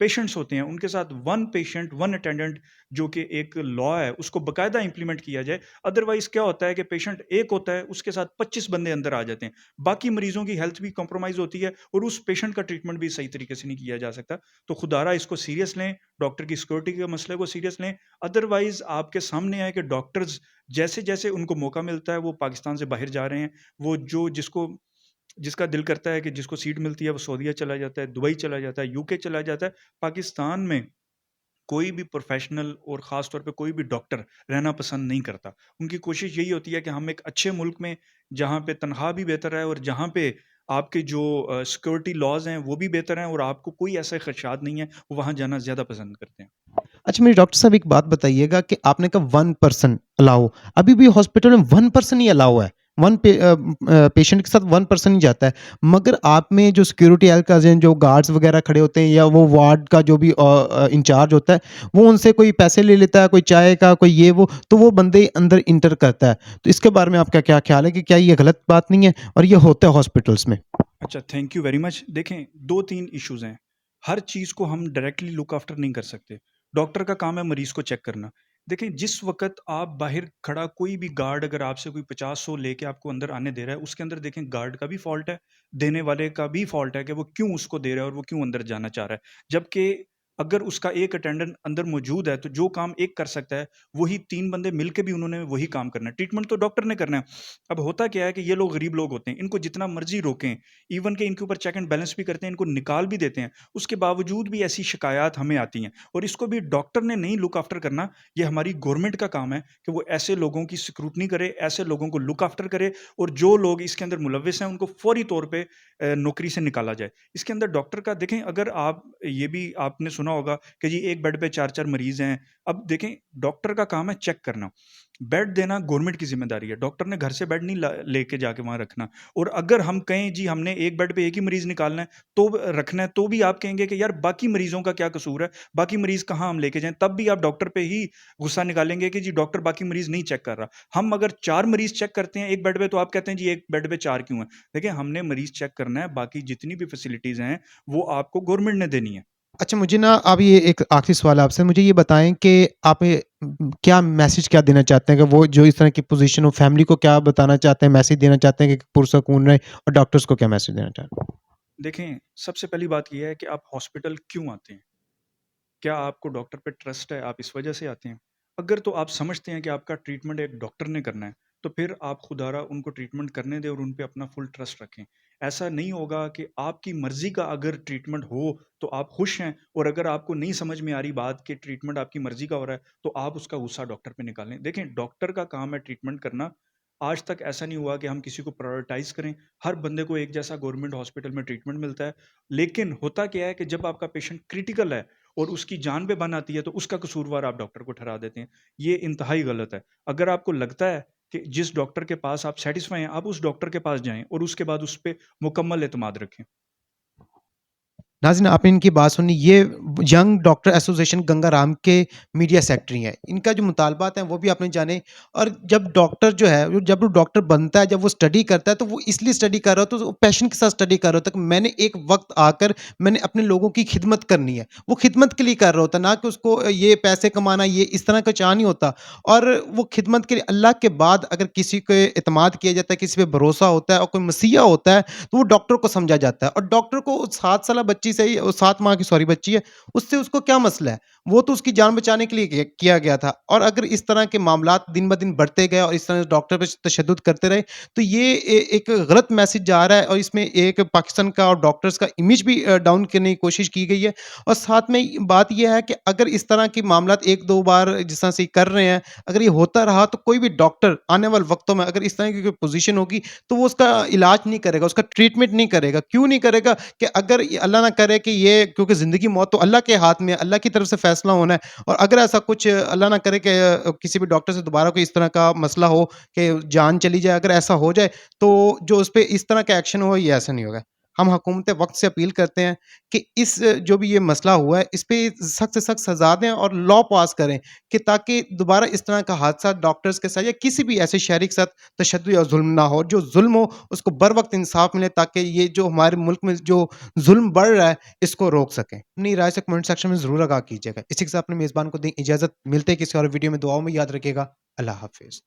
Patients ہوتے ہیں ان کے ساتھ 1 پیشنٹ 1 اٹینڈنٹ جو کہ ایک لا ہے اس کو باقاعدہ امپلیمنٹ کیا جائے. ادروائز کیا ہوتا ہے کہ پیشنٹ ایک ہوتا ہے اس کے ساتھ 25 بندے اندر آ جاتے ہیں, باقی مریضوں کی ہیلتھ بھی کمپرومائز ہوتی ہے اور اس پیشنٹ کا ٹریٹمنٹ بھی صحیح طریقے سے نہیں کیا جا سکتا. تو خدارہ اس کو سیریس لیں, ڈاکٹر کی سیکورٹی کے مسئلے کو سیریس لیں. ادروائز آپ کے سامنے آئے کہ ڈاکٹرز جیسے جیسے ان کو موقع ملتا ہے وہ پاکستان سے باہر جا رہے ہیں. وہ جس کا دل کرتا ہے کہ جس کو سیٹ ملتی ہے وہ سعودیہ چلا جاتا ہے, دبئی چلا جاتا ہے, یو کے چلا جاتا ہے. پاکستان میں کوئی بھی پروفیشنل اور خاص طور پہ کوئی بھی ڈاکٹر رہنا پسند نہیں کرتا. ان کی کوشش یہی ہوتی ہے کہ ہم ایک اچھے ملک میں جہاں پہ تنخواہ بھی بہتر ہے اور جہاں پہ آپ کے جو سیکورٹی لاز ہیں وہ بھی بہتر ہیں اور آپ کو کوئی ایسے خدشات نہیں ہے, وہ وہاں جانا زیادہ پسند کرتے ہیں. اچھا میرے ڈاکٹر صاحب ایک بات بتائیے گا کہ آپ نے کہا 1% الاؤ, ابھی بھی ہاسپٹل میں 1% ہی الاؤ ہے, 1 پیشنٹ کے ساتھ 1% ہی جاتا ہے, مگر آپ میں جو سیکورٹی اہلکار ہیں, جو گارڈز وغیرہ کھڑے ہوتے ہیں یا وہ وارڈ کا جو بھی انچارج ہوتا ہے, وہ ان سے کوئی پیسے لے لیتا ہے, کوئی چائے کا کوئی یہ وہ, تو وہ بندے اندر انٹر کرتا ہے. تو اس کے بارے میں آپ کا کیا خیال ہے کہ کیا یہ غلط بات نہیں ہے اور یہ ہوتا ہے ہاسپٹلس میں؟ اچھا, تھینک یو ویری مچ. دیکھیں 2-3 ایشوز ہیں. ہر چیز کو ہم ڈائریکٹلی لک آفٹر نہیں کر سکتے. ڈاکٹر کا کام ہے مریض کو چیک کرنا. دیکھیں جس وقت آپ باہر کھڑا کوئی بھی گارڈ اگر آپ سے کوئی 50-100 لے کے آپ کو اندر آنے دے رہا ہے, اس کے اندر دیکھیں گارڈ کا بھی فالٹ ہے, دینے والے کا بھی فالٹ ہے کہ وہ کیوں اس کو دے رہا ہے اور وہ کیوں اندر جانا چاہ رہا ہے. جبکہ اگر اس کا ایک اٹینڈنٹ اندر موجود ہے تو جو کام ایک کر سکتا ہے وہی 3 بندے مل کے بھی انہوں نے وہی کام کرنا ہے. ٹریٹمنٹ تو ڈاکٹر نے کرنا ہے. اب ہوتا کیا ہے کہ یہ لوگ غریب لوگ ہوتے ہیں, ان کو جتنا مرضی روکیں, ایون کہ ان کے اوپر چیک اینڈ بیلنس بھی کرتے ہیں, ان کو نکال بھی دیتے ہیں, اس کے باوجود بھی ایسی شکایات ہمیں آتی ہیں. اور اس کو بھی ڈاکٹر نے نہیں لک آفٹر کرنا, یہ ہماری گورنمنٹ کا کام ہے کہ وہ ایسے لوگوں کی سکروٹنی کرے, ایسے لوگوں کو لک آفٹر کرے, اور جو لوگ اس کے اندر ملوث ہیں ان کو فوری طور پہ نوکری سے نکالا جائے. اس کے اندر ڈاکٹر کا دیکھیں, اگر آپ یہ بھی آپ نے سنا ہوگا کہ جی ایک بیڈ پہ 4 مریض ہیں. اب دیکھیں ڈاکٹر کا کام ہے چیک کرنا, بیڈ دینا گورنمنٹ کی ذمہ داری ہے. ڈاکٹر نے گھر سے بیڈ نہیں لے کے جا کے وہاں رکھنا. اور اگر ہم کہیں جی ہم نے ایک بیڈ پہ ایک ہی مریض نکالنا ہے تو رکھنا ہے, تو بھی آپ کہیں گے کہ یار باقی مریضوں کا کیا قصور ہے, باقی مریض کہاں ہم لے کے جائیں, تب بھی آپ ڈاکٹر پہ ہی غصہ نکالیں گے کہ جی ڈاکٹر باقی مریض نہیں چیک کر رہا. ہم اگر 4 مریض چیک کرتے ہیں ایک بیڈ پہ تو آپ کہتے ہیں جی ایک بیڈ پہ 4 کیوں ہیں. دیکھیں ہم نے مریض چیک کرنا ہے, باقی جتنی بھی فیسلٹیز ہیں وہ آپ کو گورنمنٹ نے دینی ہے. اچھا مجھے نا اب یہ ایک آخری سوال آپ سے, مجھے یہ بتائیں کہ آپ کیا میسج کیا دینا چاہتے ہیں کہ وہ جو اس طرح کی پوزیشن ہو, فیملی کو کیا بتانا چاہتے ہیں, میسج دینا چاہتے ہیں کہ پرسکون رہے, اور ڈاکٹرز کو کیا میسج دینا چاہتے ہیں؟ دیکھیں سب سے پہلی بات یہ ہے کہ آپ ہاسپٹل کیوں آتے ہیں. کیا آپ کو ڈاکٹر پہ ٹرسٹ ہے, آپ اس وجہ سے آتے ہیں؟ اگر تو آپ سمجھتے ہیں کہ آپ کا ٹریٹمنٹ ایک ڈاکٹر نے کرنا ہے تو پھر آپ خدارہ ان کو ٹریٹمنٹ کرنے دیں اور ان پہ اپنا فل ٹرسٹ رکھیں. ایسا نہیں ہوگا کہ آپ کی مرضی کا اگر ٹریٹمنٹ ہو تو آپ خوش ہیں, اور اگر آپ کو نہیں سمجھ میں آ رہی بات کہ ٹریٹمنٹ آپ کی مرضی کا ہو رہا ہے تو آپ اس کا غصہ ڈاکٹر پہ نکالیں. دیکھیں ڈاکٹر کا کام ہے ٹریٹمنٹ کرنا. آج تک ایسا نہیں ہوا کہ ہم کسی کو پرائورٹائز کریں, ہر بندے کو ایک جیسا گورنمنٹ ہاسپٹل میں ٹریٹمنٹ ملتا ہے. لیکن ہوتا کیا ہے کہ جب آپ کا پیشنٹ کریٹیکل ہے اور اس کی جان پہ بن آتی ہے تو اس کا قصوروار آپ ڈاکٹر کو ٹھہرا دیتے ہیں. یہ انتہائی غلط ہے. اگر آپ کو لگتا ہے کہ جس ڈاکٹر کے پاس آپ سیٹسفائی ہیں, آپ اس ڈاکٹر کے پاس جائیں اور اس کے بعد اس پہ مکمل اعتماد رکھیں. ناظرین آپ نے ان کی بات سنی, یہ young doctor association Ganga Ram کے میڈیا سیکٹری ہیں. ان کا جو مطالبات ہیں وہ بھی آپ نے جانے, اور جب ڈاکٹر جو ہے جب وہ ڈاکٹر بنتا ہے, جب وہ اسٹڈی کرتا ہے تو وہ اس لیے اسٹڈی کر رہا ہوتا ہے, وہ پیشن کے ساتھ اسٹڈی کر رہا ہوتا ہے کہ میں نے ایک وقت آ کر میں نے اپنے لوگوں کی خدمت کرنی ہے. وہ خدمت کے لیے کر رہا ہوتا ہے, نہ کہ اس کو یہ پیسے کمانا, یہ اس طرح کا چاہ نہیں ہوتا. اور وہ خدمت کے لیے اللہ کے بعد اگر کسی کو اعتماد کیا جاتا ہے, کسی پہ بھروسہ ہوتا ہے اور کوئی مسیحا ہوتا ہے تو وہ ڈاکٹر کو سمجھا جاتا ہے. اور ڈاکٹر کو 7 سالہ بچی سے 7 ماہ کی بچی ہے, اس کو کیا مسئلہ ہے, وہ تو اس کی جان بچانے کے لیے کیا گیا تھا. اور اگر اس طرح کے معاملات دن بہ دن بڑھتے گئے اور اس طرح ڈاکٹر پہ تشدد کرتے رہے تو یہ ایک غلط میسج جا رہا ہے, اور اس میں ایک پاکستان کا اور ڈاکٹرز کا امیج بھی ڈاؤن کرنے کی کوشش کی گئی ہے. اور ساتھ میں بات یہ ہے کہ اگر اس طرح کے معاملات 1-2 بار جس طرح سے کر رہے ہیں, اگر یہ ہوتا رہا تو کوئی بھی ڈاکٹر آنے والے وقتوں میں اگر اس طرح کی کوئی پوزیشن ہوگی تو وہ اس کا علاج نہیں کرے گا, اس کا ٹریٹمنٹ نہیں کرے گا. کیوں نہیں کرے گا؟ کہ اگر اللہ نہ کرے کہ یہ, کیونکہ زندگی موت تو اللہ کے ہاتھ میں ہے, اللہ کی طرف سے فیصلہ ہونا ہے. اور اگر ایسا کچھ اللہ نہ کرے کہ کسی بھی ڈاکٹر سے دوبارہ کوئی اس طرح کا مسئلہ ہو کہ جان چلی جائے, اگر ایسا ہو جائے تو جو اس پہ اس طرح کا ایکشن ہو یہ ایسا نہیں ہوگا. ہم حکومت وقت سے اپیل کرتے ہیں کہ اس جو بھی یہ مسئلہ ہوا ہے اس پہ سخت سے سخت سزا دیں اور لا پاس کریں کہ تاکہ دوبارہ اس طرح کا حادثہ ڈاکٹرز کے ساتھ یا کسی بھی ایسے شہری کے ساتھ تشدد یا ظلم نہ ہو. جو ظلم ہو اس کو بر وقت انصاف ملے تاکہ یہ جو ہمارے ملک میں جو ظلم بڑھ رہا ہے اس کو روک سکیں. اپنی رائے سے کمنٹ سیکشن میں ضرور آگاہ کیجیے گا. اسی کے ساتھ اپنے میزبان کو دیں اجازت. ملتے ہیں کسی اور ویڈیو میں. دعاؤں میں یاد رکھیے گا. اللہ حافظ.